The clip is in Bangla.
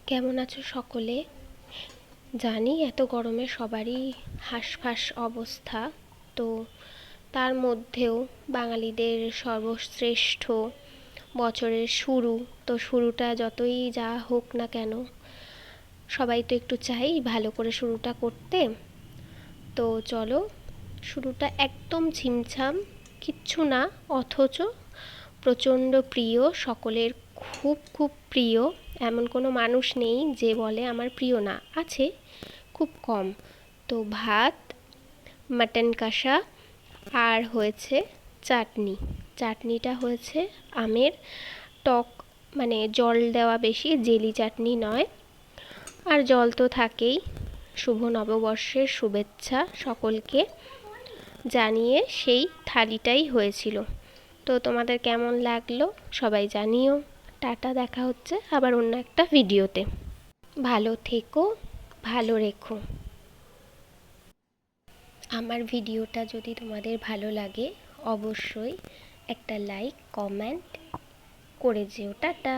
কেমন আছো সকলে? জানি এত গরমে সবারই হাঁসফাঁস অবস্থা। তো তার মধ্যেও বাঙালিদের সর্বশ্রেষ্ঠ বছরের শুরু, তো শুরুটা যতই যা হোক না কেন সবাই তো একটু চাই ভালো করে শুরুটা করতে। তো চলো, শুরুটা একদম ছিমছাম কিচ্ছু না, অথচ প্রচণ্ড প্রিয় সকলের, খুব খুব প্রিয়। এমন কোনো মানুষ নেই যে বলে আমার প্রিয় না, আছে খুব কম। তো ভাত, মাটন কষা, আর হয়েছে চাটনি। চাটনিটা হয়েছে আমের টক, মানে জল দেওয়া বেশি, জেলি চাটনি নয়। আর জল তো থাকেই। শুভ নববর্ষের শুভেচ্ছা সকলকে জানিয়ে সেই থালিটাই হয়েছিল। তো তোমাদের কেমন লাগলো সবাই জানিও। টাটা, দেখা হচ্ছে আবার অন্য একটা ভিডিওতে। ভালো থেকো, ভালো রেখো। আমার ভিডিওটা যদি তোমাদের ভালো লাগে অবশ্যই একটা লাইক কমেন্ট করে যেও। টাটা।